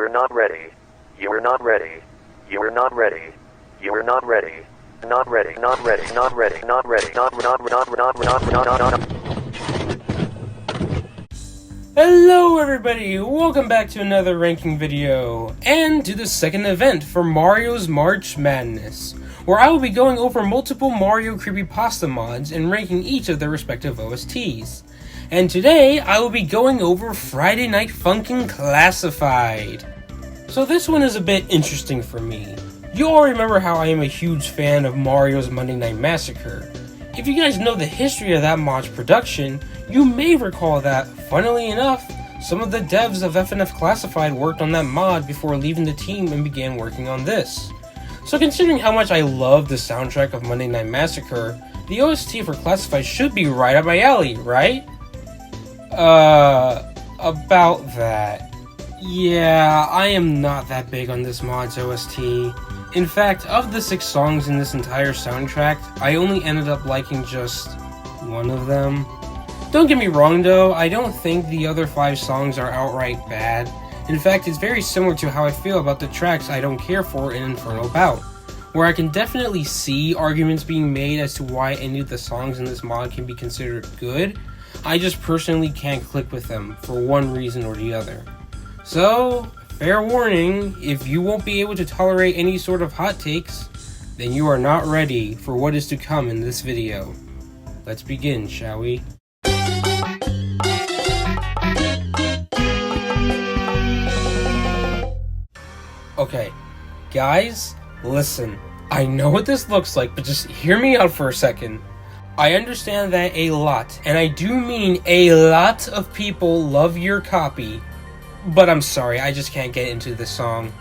are not ready. You are not ready. You are not ready. You are not ready. Not ready. Not ready. Not ready. Not ready. Not. Hello everybody, welcome back to another ranking video, and to the second event for Mario's March Madness, where I will be going over multiple Mario Creepypasta mods and ranking each of their respective OSTs. And today, I will be going over Friday Night Funkin' Classified. So this one is a bit interesting for me. You all remember how I am a huge fan of Mario's Monday Night Massacre. If you guys know the history of that mod's production, you may recall that, funnily enough, some of the devs of FNF Classified worked on that mod before leaving the team and began working on this. So considering how much I love the soundtrack of Monday Night Massacre, the OST for Classified should be right up my alley, right? About that. Yeah, I am not that big on this mod's OST. In fact, of the 6 songs in this entire soundtrack, I only ended up liking just one of them. Don't get me wrong though, I don't think the other 5 songs are outright bad. In fact, it's very similar to how I feel about the tracks I don't care for in Infernal Bout, where I can definitely see arguments being made as to why any of the songs in this mod can be considered good. I just personally can't click with them for one reason or the other. So, fair warning, if you won't be able to tolerate any sort of hot takes, then you are not ready for what is to come in this video. Let's begin, shall we? Okay, guys, listen. I know what this looks like, but just hear me out for a second. I understand that a lot, and I do mean a lot of people love your copy, but I'm sorry, I just can't get into this song.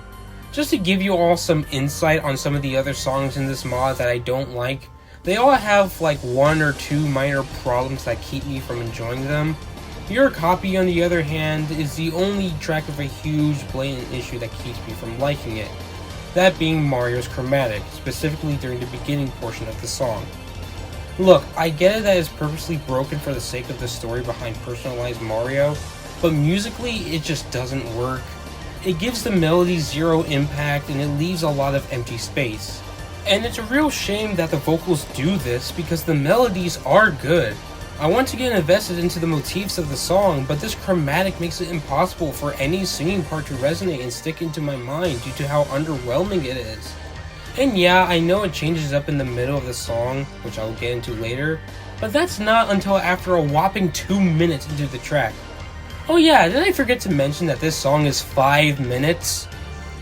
Just to give you all some insight on some of the other songs in this mod that I don't like, they all have like 1 or 2 minor problems that keep me from enjoying them. Your Copy, on the other hand, is the only track of a huge blatant issue that keeps me from liking it. That being Mario's chromatic, specifically during the beginning portion of the song. Look, I get it that it's purposely broken for the sake of the story behind personalized Mario, but musically it just doesn't work. It gives the melody zero impact and it leaves a lot of empty space. And it's a real shame that the vocals do this because the melodies are good. I want to get invested into the motifs of the song, but this chromatic makes it impossible for any singing part to resonate and stick into my mind due to how underwhelming it is. And yeah, I know it changes up in the middle of the song, which I'll get into later, but that's not until after a whopping 2 minutes into the track. Oh yeah, did I forget to mention that this song is 5 minutes?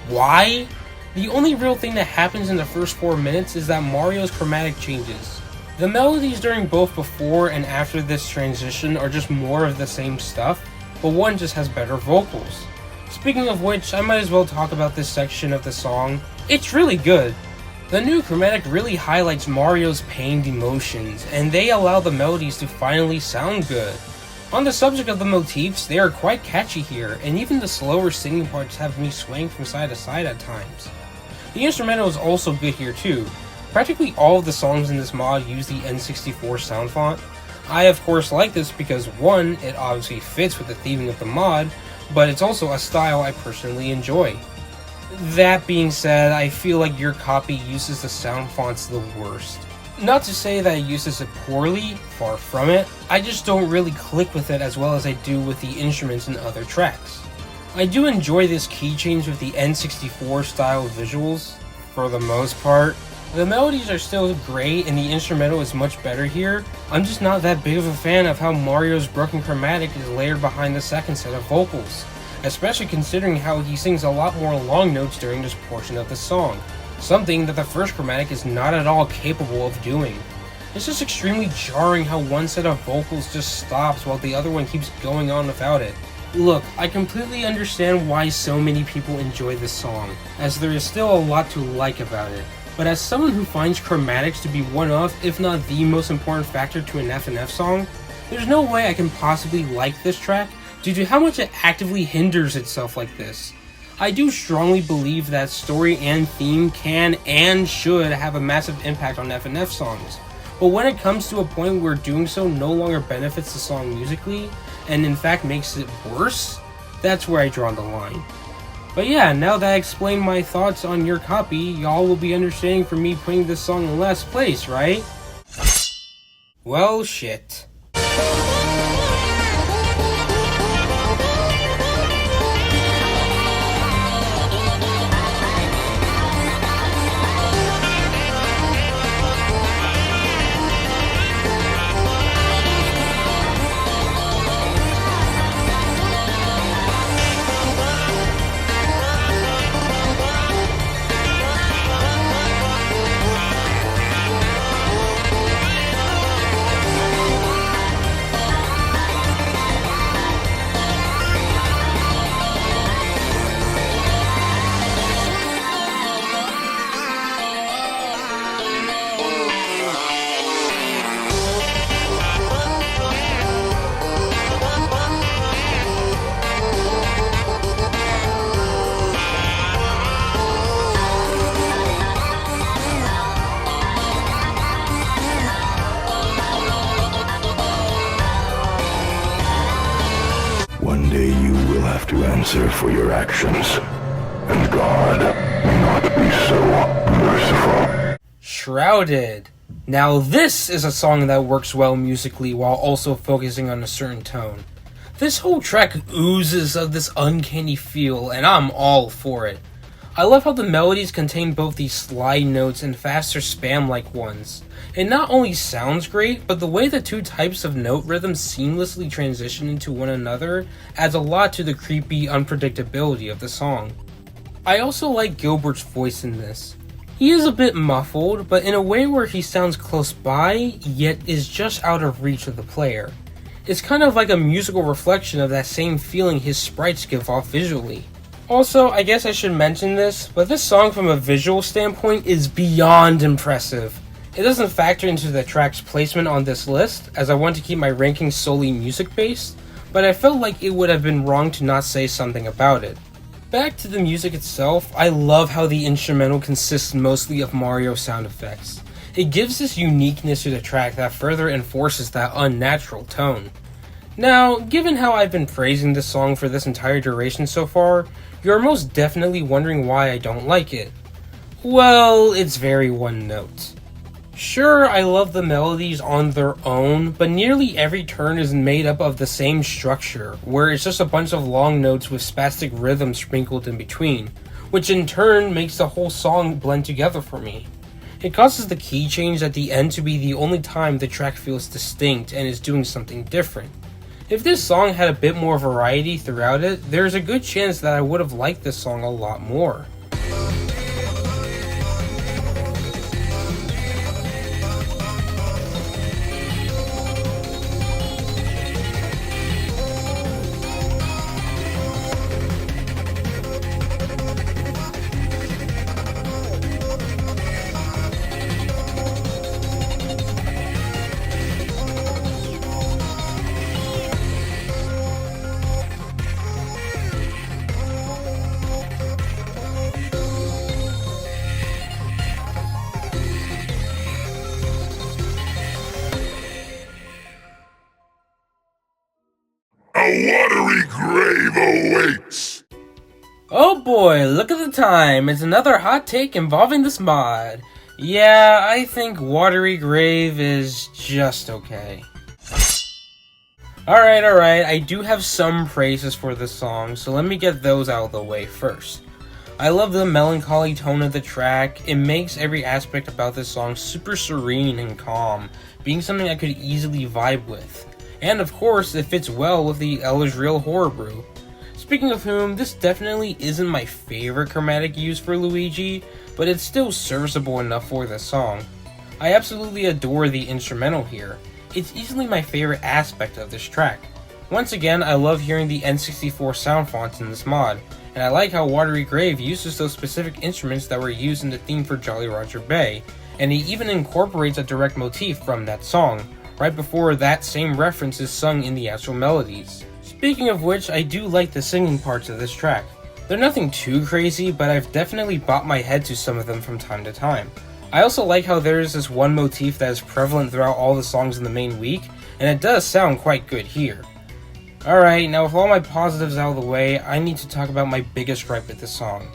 Why? The only real thing that happens in the first 4 minutes is that Mario's chromatic changes. The melodies during both before and after this transition are just more of the same stuff, but one just has better vocals. Speaking of which, I might as well talk about this section of the song. It's really good. The new chromatic really highlights Mario's pained emotions, and they allow the melodies to finally sound good. On the subject of the motifs, they are quite catchy here, and even the slower singing parts have me swaying from side to side at times. The instrumental is also good here too. Practically all of the songs in this mod use the N64 sound font. I of course like this because 1, it obviously fits with the theming of the mod, but it's also a style I personally enjoy. That being said, I feel like Your Copy uses the sound fonts the worst. Not to say that it uses it poorly, far from it, I just don't really click with it as well as I do with the instruments in other tracks. I do enjoy this key change with the N64 style visuals, for the most part. The melodies are still great and the instrumental is much better here. I'm just not that big of a fan of how Mario's broken chromatic is layered behind the second set of vocals, especially considering how he sings a lot more long notes during this portion of the song, something that the first chromatic is not at all capable of doing. It's just extremely jarring how one set of vocals just stops while the other one keeps going on without it. Look, I completely understand why so many people enjoy this song, as there is still a lot to like about it. But as someone who finds chromatics to be one of, if not the most important factor to an FNF song, there's no way I can possibly like this track due to how much it actively hinders itself like this. I do strongly believe that story and theme can and should have a massive impact on FNF songs, but when it comes to a point where doing so no longer benefits the song musically, and in fact makes it worse, that's where I draw the line. But yeah, now that I explained my thoughts on your copy, y'all will be understanding for me putting this song in last place, right? Well, shit. One day you will have to answer for your actions, and God may not be so merciful. Shrouded. Now this is a song that works well musically while also focusing on a certain tone. This whole track oozes of this uncanny feel, and I'm all for it. I love how the melodies contain both these slide notes and faster spam-like ones. It not only sounds great, but the way the two types of note rhythms seamlessly transition into one another adds a lot to the creepy unpredictability of the song. I also like Gilbert's voice in this. He is a bit muffled, but in a way where he sounds close by, yet is just out of reach of the player. It's kind of like a musical reflection of that same feeling his sprites give off visually. Also, I guess I should mention this, but this song from a visual standpoint is beyond impressive. It doesn't factor into the track's placement on this list, as I want to keep my rankings solely music-based, but I felt like it would have been wrong to not say something about it. Back to the music itself, I love how the instrumental consists mostly of Mario sound effects. It gives this uniqueness to the track that further enforces that unnatural tone. Now, given how I've been praising this song for this entire duration so far, you're most definitely wondering why I don't like it. Well, it's very one note. Sure, I love the melodies on their own, but nearly every turn is made up of the same structure, where it's just a bunch of long notes with spastic rhythms sprinkled in between, which in turn makes the whole song blend together for me. It causes the key change at the end to be the only time the track feels distinct and is doing something different. If this song had a bit more variety throughout it, there's a good chance that I would have liked this song a lot more. A watery grave awaits! Oh boy, look at the time, it's another hot take involving this mod. Yeah, I think Watery Grave is just okay. Alright, I do have some praises for this song, so let me get those out of the way first. I love the melancholy tone of the track. It makes every aspect about this song super serene and calm, being something I could easily vibe with. And of course, it fits well with the Eldritch Horror Brew. Speaking of whom, this definitely isn't my favorite chromatic use for Luigi, but it's still serviceable enough for this song. I absolutely adore the instrumental here. It's easily my favorite aspect of this track. Once again, I love hearing the N64 sound fonts in this mod, and I like how Watery Grave uses those specific instruments that were used in the theme for Jolly Roger Bay, and he even incorporates a direct motif from that song, right before that same reference is sung in the actual melodies. Speaking of which, I do like the singing parts of this track. They're nothing too crazy, but I've definitely bopped my head to some of them from time to time. I also like how there is this one motif that is prevalent throughout all the songs in the main week, and it does sound quite good here. Alright, now with all my positives out of the way, I need to talk about my biggest gripe with this song.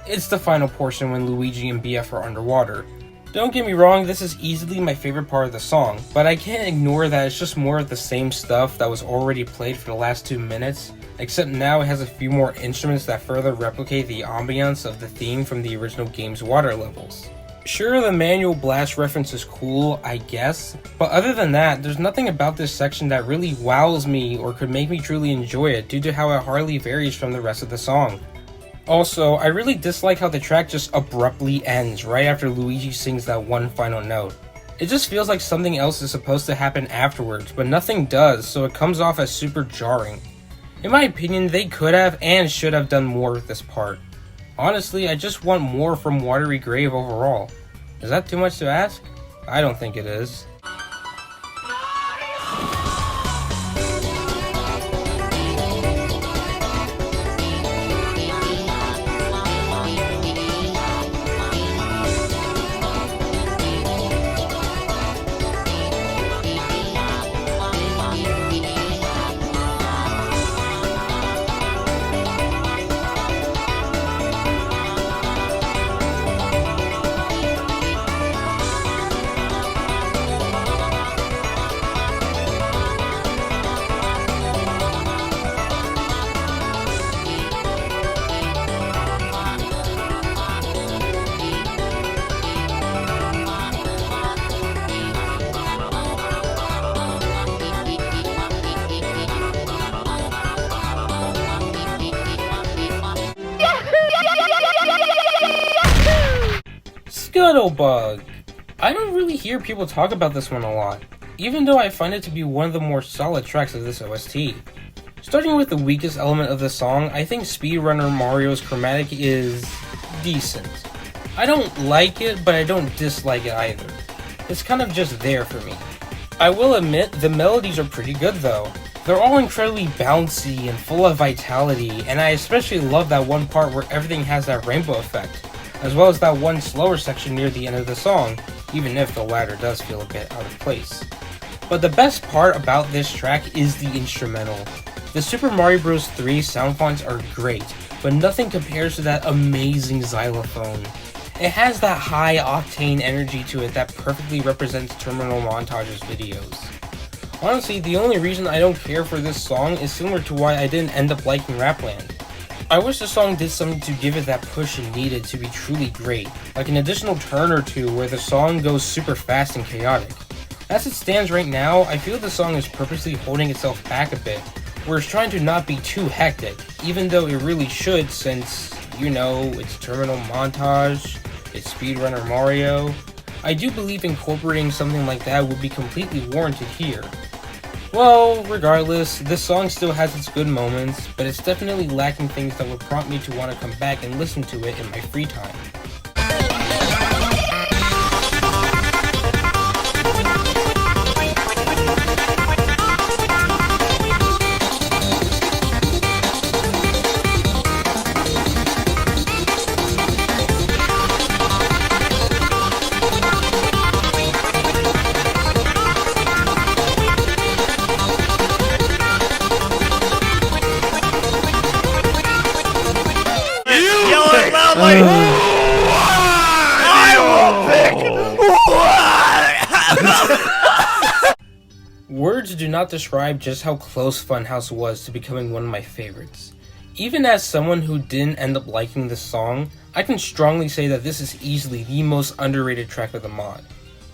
It's the final portion when Luigi and BF are underwater. Don't get me wrong, this is easily my favorite part of the song, but I can't ignore that it's just more of the same stuff that was already played for the last 2 minutes, except now it has a few more instruments that further replicate the ambiance of the theme from the original game's water levels. Sure, the manual blast reference is cool, I guess, but other than that, there's nothing about this section that really wows me or could make me truly enjoy it due to how it hardly varies from the rest of the song. Also, I really dislike how the track just abruptly ends right after Luigi sings that one final note. It just feels like something else is supposed to happen afterwards, but nothing does, so it comes off as super jarring. In my opinion, they could have and should have done more with this part. Honestly, I just want more from Watery Grave overall. Is that too much to ask? I don't think it is. Scuttlebug! I don't really hear people talk about this one a lot, even though I find it to be one of the more solid tracks of this OST. Starting with the weakest element of the song, I think Speedrunner Mario's chromatic is decent. I don't like it, but I don't dislike it either. It's kind of just there for me. I will admit, the melodies are pretty good though. They're all incredibly bouncy and full of vitality, and I especially love that one part where everything has that rainbow effect, as well as that one slower section near the end of the song, even if the latter does feel a bit out of place. But the best part about this track is the instrumental. The Super Mario Bros. 3 sound fonts are great, but nothing compares to that amazing xylophone. It has that high octane energy to it that perfectly represents Terminal Montage's videos. Honestly, the only reason I don't care for this song is similar to why I didn't end up liking Rapland. I wish the song did something to give it that push it needed to be truly great, like an additional turn or two where the song goes super fast and chaotic. As it stands right now, I feel the song is purposely holding itself back a bit, where it's trying to not be too hectic, even though it really should since, you know, it's Terminal Montage, it's Speedrunner Mario. I do believe incorporating something like that would be completely warranted here. Well, regardless, this song still has its good moments, but it's definitely lacking things that would prompt me to want to come back and listen to it in my free time. Words do not describe just how close Funhouse was to becoming one of my favorites. Even as someone who didn't end up liking this song, I can strongly say that this is easily the most underrated track of the mod.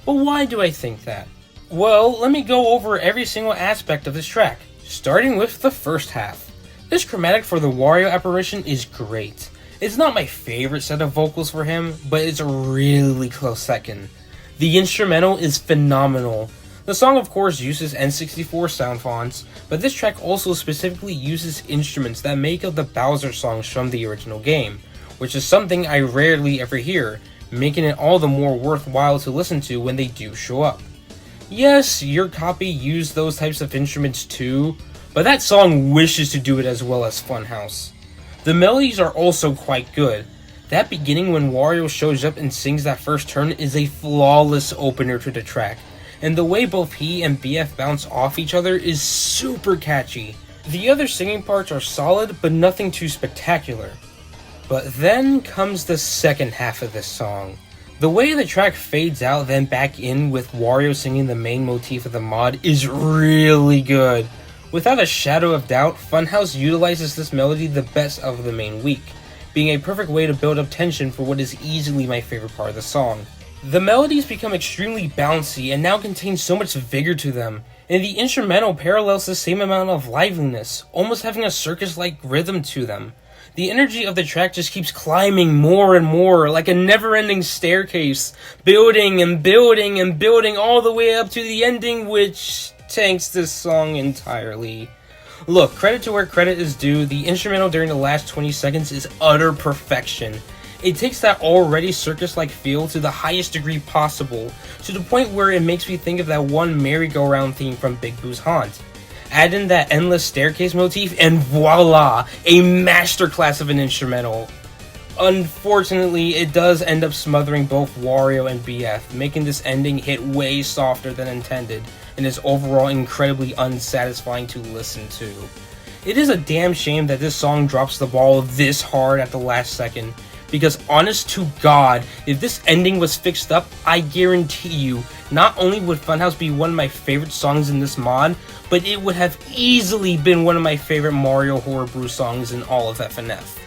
But why do I think that? Well, let me go over every single aspect of this track, starting with the first half. This chromatic for the Wario apparition is great. It's not my favorite set of vocals for him, but it's a really close second. The instrumental is phenomenal. The song of course uses N64 sound fonts, but this track also specifically uses instruments that make up the Bowser songs from the original game, which is something I rarely ever hear, making it all the more worthwhile to listen to when they do show up. Yes, your copy used those types of instruments too, but that song wishes to do it as well as Funhouse. The melodies are also quite good. That beginning when Wario shows up and sings that first turn is a flawless opener to the track, and the way both he and BF bounce off each other is super catchy. The other singing parts are solid, but nothing too spectacular. But then comes the second half of this song. The way the track fades out then back in with Wario singing the main motif of the mod is really good. Without a shadow of doubt, Funhouse utilizes this melody the best of the main week, being a perfect way to build up tension for what is easily my favorite part of the song. The melodies become extremely bouncy and now contain so much vigor to them, and the instrumental parallels the same amount of liveliness, almost having a circus-like rhythm to them. The energy of the track just keeps climbing more and more, like a never-ending staircase, building and building and building all the way up to the ending, which tanks this song entirely. Look, credit to where credit is due, the instrumental during the last 20 seconds is utter perfection. It takes that already circus-like feel to the highest degree possible, to the point where it makes me think of that one merry-go-round theme from Big Boo's Haunt. Add in that endless staircase motif, and voila! A masterclass of an instrumental. Unfortunately, it does end up smothering both Wario and BF, making this ending hit way softer than intended, and is overall incredibly unsatisfying to listen to. It is a damn shame that this song drops the ball this hard at the last second, because honest to God, if this ending was fixed up, I guarantee you, not only would Funhouse be one of my favorite songs in this mod, but it would have easily been one of my favorite Mario Horror Brew songs in all of FNF.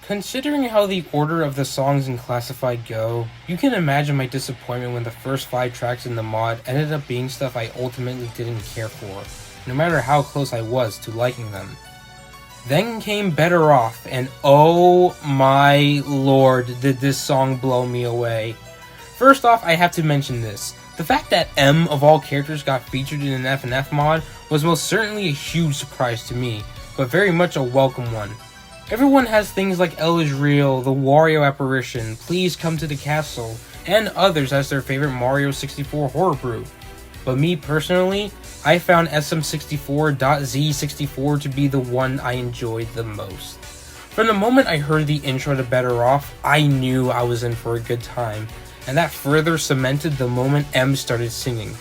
Considering how the order of the songs in Classified go, you can imagine my disappointment when the first 5 tracks in the mod ended up being stuff I ultimately didn't care for, no matter how close I was to liking them. Then came Better Off, and oh my lord, did this song blow me away. First off, I have to mention this. The fact that M of all characters got featured in an FNF mod was most certainly a huge surprise to me, but very much a welcome one. Everyone has things like L is Real, the Wario apparition, Please Come to the Castle, and others as their favorite Mario 64 horror brew. But me personally, I found SM64.Z64 to be the one I enjoyed the most. From the moment I heard the intro to Better Off, I knew I was in for a good time, and that further cemented the moment M started singing.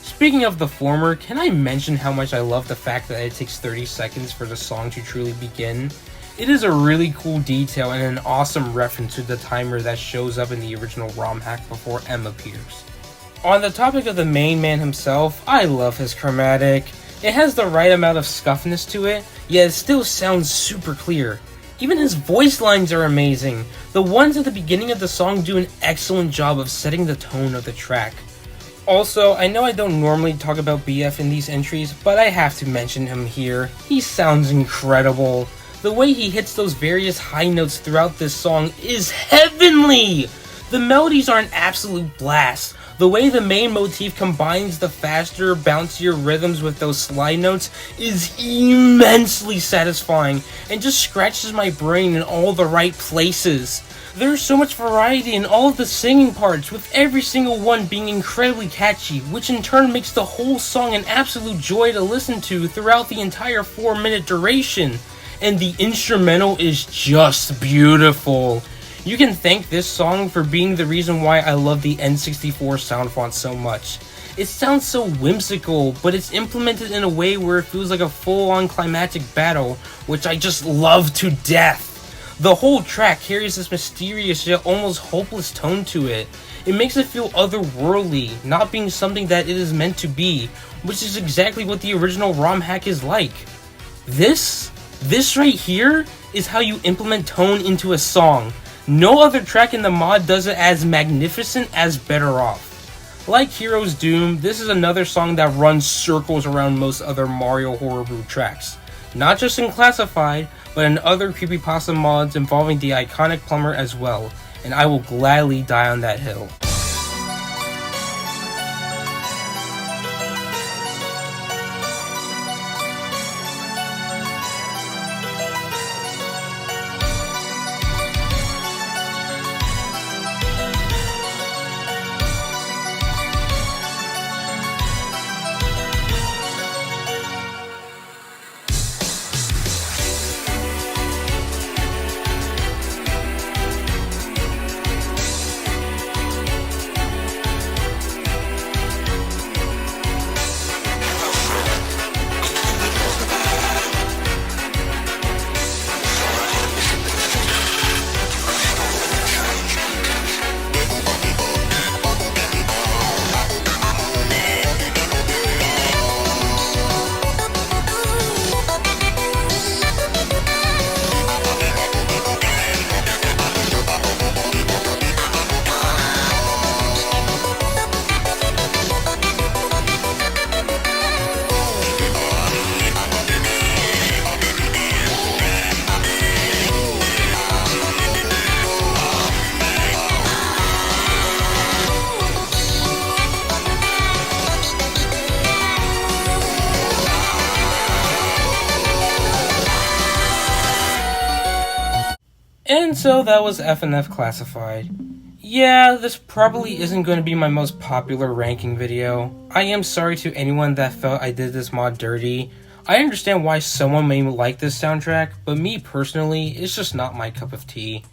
Speaking of the former, can I mention how much I love the fact that it takes 30 seconds for the song to truly begin? It is a really cool detail and an awesome reference to the timer that shows up in the original ROM hack before M appears. On the topic of the main man himself, I love his chromatic. It has the right amount of scuffness to it, yet it still sounds super clear. Even his voice lines are amazing. The ones at the beginning of the song do an excellent job of setting the tone of the track. Also, I know I don't normally talk about BF in these entries, but I have to mention him here. He sounds incredible. The way he hits those various high notes throughout this song is heavenly! The melodies are an absolute blast. The way the main motif combines the faster, bouncier rhythms with those slide notes is immensely satisfying and just scratches my brain in all the right places. There's so much variety in all of the singing parts, with every single one being incredibly catchy, which in turn makes the whole song an absolute joy to listen to throughout the entire 4-minute duration. And the instrumental is just beautiful. You can thank this song for being the reason why I love the N64 sound font so much. It sounds so whimsical, but it's implemented in a way where it feels like a full-on climactic battle, which I just love to death. The whole track carries this mysterious yet almost hopeless tone to it. It makes it feel otherworldly, not being something that it is meant to be, which is exactly what the original ROM hack is like. This right here is how you implement tone into a song. No other track in the mod does it as magnificent as Better Off. Like Hero's Doom, this is another song that runs circles around most other Mario Horror Brew tracks. Not just in Classified, but in other creepypasta mods involving the iconic plumber as well, and I will gladly die on that hill. And so that was FNF Classified. Yeah, this probably isn't going to be my most popular ranking video. I am sorry to anyone that felt I did this mod dirty. I understand why someone may like this soundtrack, but me personally, it's just not my cup of tea.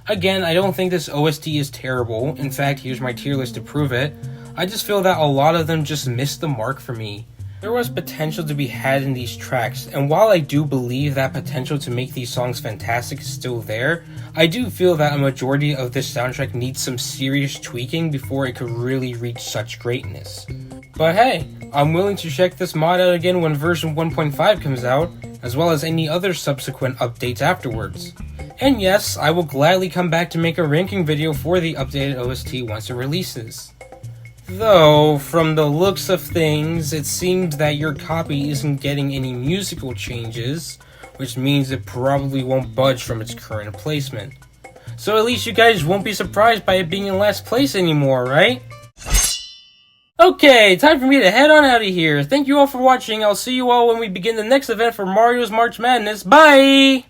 Again, I don't think this OST is terrible. In fact, here's my tier list to prove it. I just feel that a lot of them just missed the mark for me. There was potential to be had in these tracks, and while I do believe that potential to make these songs fantastic is still there, I do feel that a majority of this soundtrack needs some serious tweaking before it could really reach such greatness. But hey, I'm willing to check this mod out again when version 1.5 comes out, as well as any other subsequent updates afterwards. And yes, I will gladly come back to make a ranking video for the updated OST once it releases. Though, from the looks of things, it seems that your copy isn't getting any musical changes, which means it probably won't budge from its current placement. So at least you guys won't be surprised by it being in last place anymore, right? Okay, time for me to head on out of here. Thank you all for watching. I'll see you all when we begin the next event for Mario's March Madness. Bye!